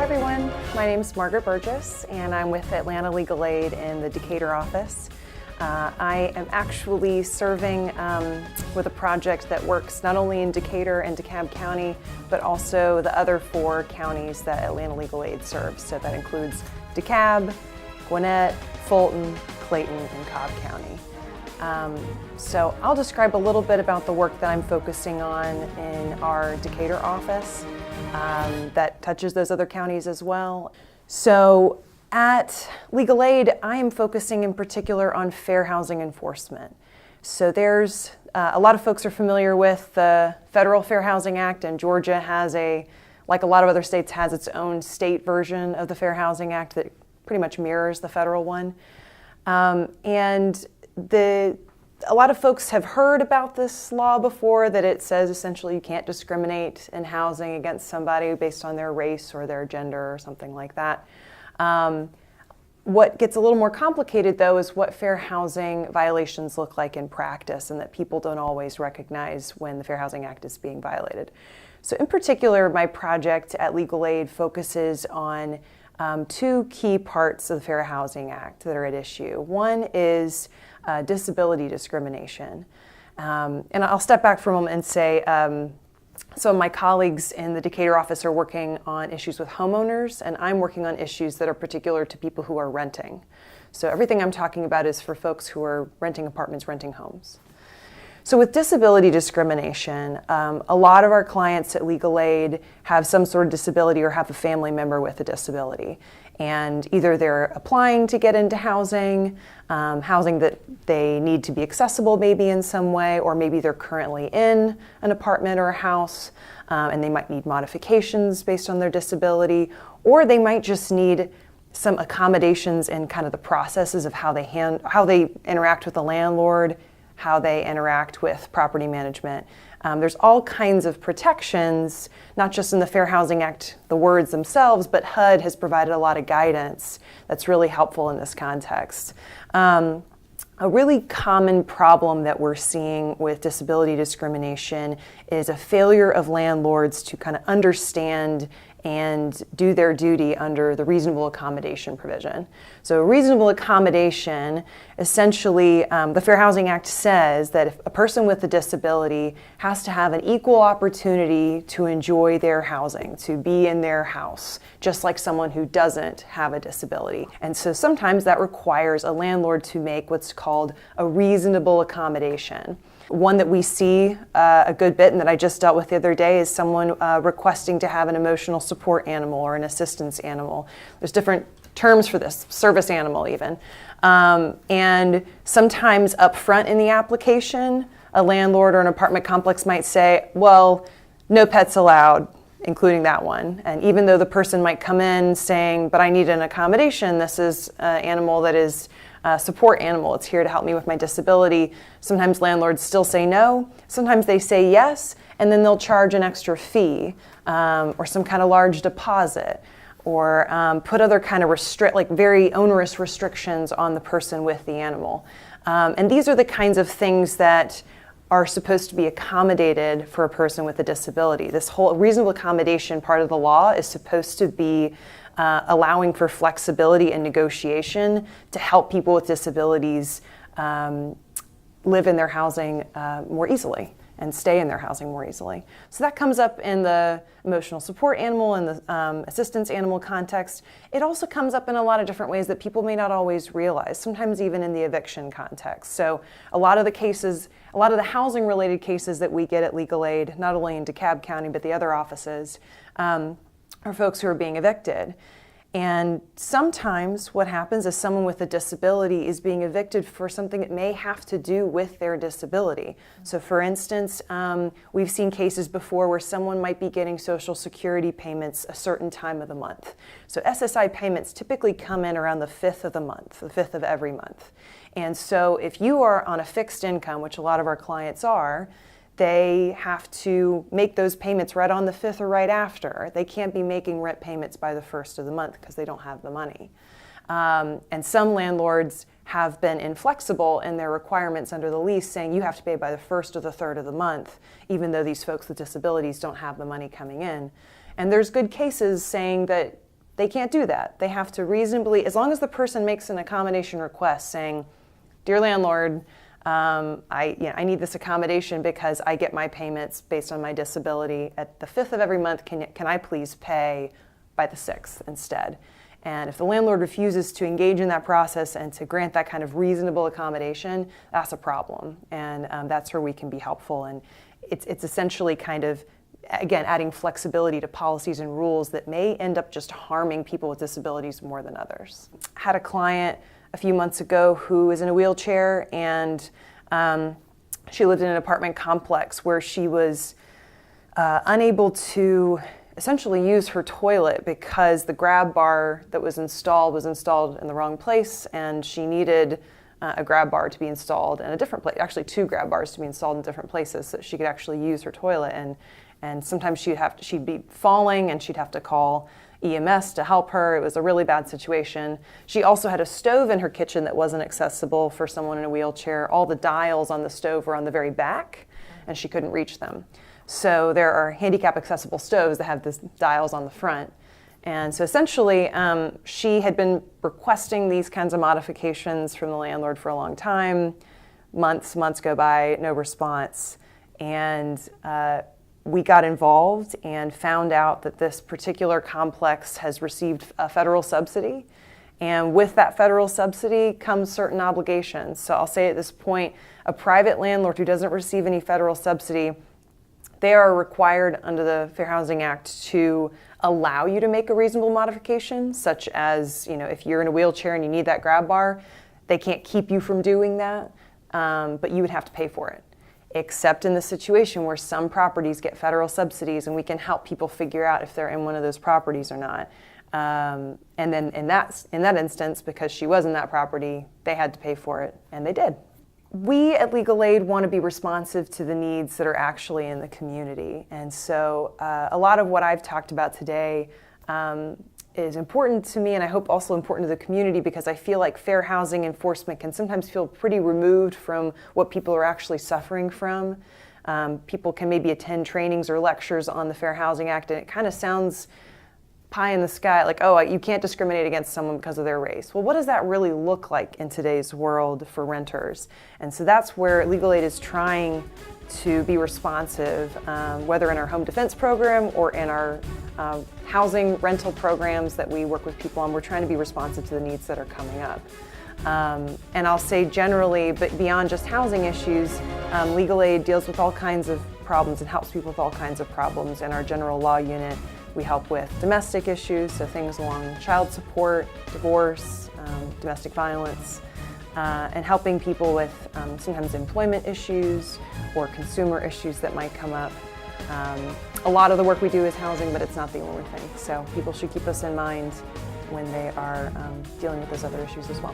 everyone, my name is Margaret Burgess and I'm with Atlanta Legal Aid in the Decatur office. I am actually serving with a project that works not only in Decatur and DeKalb County, but also the other 4 counties that Atlanta Legal Aid serves. So that includes DeKalb, Gwinnett, Fulton, Clayton, and Cobb County. So I'll describe a little bit about the work that I'm focusing on in our Decatur office that touches those other counties as well. So at Legal Aid, I am focusing in particular on fair housing enforcement. So there's a lot of folks are familiar with the Federal Fair Housing Act, and Georgia has like a lot of other states, has its own state version of the Fair Housing Act that pretty much mirrors the federal one. A lot of folks have heard about this law before, that it says essentially you can't discriminate in housing against somebody based on their race or their gender or something like that. What gets a little more complicated, though, is what fair housing violations look like in practice, and that people don't always recognize when the Fair Housing Act is being violated. So in particular, my project at Legal Aid focuses on 2 key parts of the Fair Housing Act that are at issue. One is disability discrimination. And I'll step back for a moment and say, some of my colleagues in the Decatur office are working on issues with homeowners, and I'm working on issues that are particular to people who are renting. So everything I'm talking about is for folks who are renting apartments, renting homes. So with disability discrimination, a lot of our clients at Legal Aid have some sort of disability or have a family member with a disability. And either they're applying to get into housing, housing that they need to be accessible maybe in some way, or maybe they're currently in an apartment or a house, and they might need modifications based on their disability, or they might just need some accommodations in kind of the processes of how they interact with the landlord, how they interact with property management. There's all kinds of protections, not just in the Fair Housing Act, the words themselves, but HUD has provided a lot of guidance that's really helpful in this context. A really common problem that we're seeing with disability discrimination is a failure of landlords to kind of understand and do their duty under the reasonable accommodation provision. So reasonable accommodation, essentially, the Fair Housing Act says that if a person with a disability has to have an equal opportunity to enjoy their housing, to be in their house, just like someone who doesn't have a disability. And so sometimes that requires a landlord to make what's called a reasonable accommodation. One that we see a good bit and that I just dealt with the other day is someone requesting to have an emotional support animal or an assistance animal. There's different terms for this, service animal even. And sometimes up front in the application, a landlord or an apartment complex might say, well, no pets allowed, including that one. And even though the person might come in saying, but I need an accommodation, this is an animal that is support animal, it's here to help me with my disability. Sometimes landlords still say no, sometimes they say yes, and then they'll charge an extra fee or some kind of large deposit, or put other kind of like very onerous restrictions on the person with the animal. And these are the kinds of things that are supposed to be accommodated for a person with a disability. This whole reasonable accommodation part of the law is supposed to be allowing for flexibility and negotiation to help people with disabilities live in their housing more easily and stay in their housing more easily. So that comes up in the emotional support animal and the assistance animal context. It also comes up in a lot of different ways that people may not always realize, sometimes even in the eviction context. So a lot of the housing related cases that we get at Legal Aid, not only in DeKalb County, but the other offices, are folks who are being evicted. And sometimes what happens is someone with a disability is being evicted for something that may have to do with their disability. So for instance, we've seen cases before where someone might be getting Social Security payments a certain time of the month. So SSI payments typically come in around the 5th of the month, the 5th of every month. And so if you are on a fixed income, which a lot of our clients are, they have to make those payments right on the 5th or right after. They can't be making rent payments by the 1st of the month because they don't have the money. And some landlords have been inflexible in their requirements under the lease, saying you have to pay by the 1st or the 3rd of the month, even though these folks with disabilities don't have the money coming in. And there's good cases saying that they can't do that. They have to reasonably, as long as the person makes an accommodation request saying, "Dear landlord, I need this accommodation because I get my payments based on my disability at the 5th of every month. Can I please pay by the 6th instead?" And if the landlord refuses to engage in that process and to grant that kind of reasonable accommodation, that's a problem. And that's where we can be helpful. And it's essentially kind of, again, adding flexibility to policies and rules that may end up just harming people with disabilities more than others. I had a client a few months ago who is in a wheelchair, and she lived in an apartment complex where she was unable to essentially use her toilet because the grab bar that was installed in the wrong place, and she needed a grab bar to be installed in a different place, actually 2 grab bars to be installed in different places so that she could actually use her toilet. And sometimes she'd be falling and she'd have to call EMS to help her. It was a really bad situation. She also had a stove in her kitchen that wasn't accessible for someone in a wheelchair. All the dials on the stove were on the very back, and she couldn't reach them. So there are handicap accessible stoves that have the dials on the front. And so essentially, she had been requesting these kinds of modifications from the landlord for a long time. Months go by, no response. And we got involved and found out that this particular complex has received a federal subsidy. And with that federal subsidy comes certain obligations. So I'll say at this point, a private landlord who doesn't receive any federal subsidy, they are required under the Fair Housing Act to allow you to make a reasonable modification, such as, if you're in a wheelchair and you need that grab bar, they can't keep you from doing that, but you would have to pay for it. Except in the situation where some properties get federal subsidies, and we can help people figure out if they're in one of those properties or not. And then in that instance, because she was in that property, they had to pay for it, and they did. We at Legal Aid want to be responsive to the needs that are actually in the community. And so a lot of what I've talked about today is important to me, and I hope also important to the community, because I feel like fair housing enforcement can sometimes feel pretty removed from what people are actually suffering from. People can maybe attend trainings or lectures on the Fair Housing Act, and it kind of sounds pie in the sky, like, oh, you can't discriminate against someone because of their race. Well, what does that really look like in today's world for renters? And so that's where Legal Aid is trying to be responsive, whether in our home defense program or in our housing rental programs that we work with people on. We're trying to be responsive to the needs that are coming up. And I'll say generally, but beyond just housing issues, Legal Aid deals with all kinds of problems and helps people with all kinds of problems. In our general law unit, we help with domestic issues, so things along child support, divorce, domestic violence, and helping people with sometimes employment issues or consumer issues that might come up. A lot of the work we do is housing, but it's not the only thing. So people should keep us in mind when they are dealing with those other issues as well.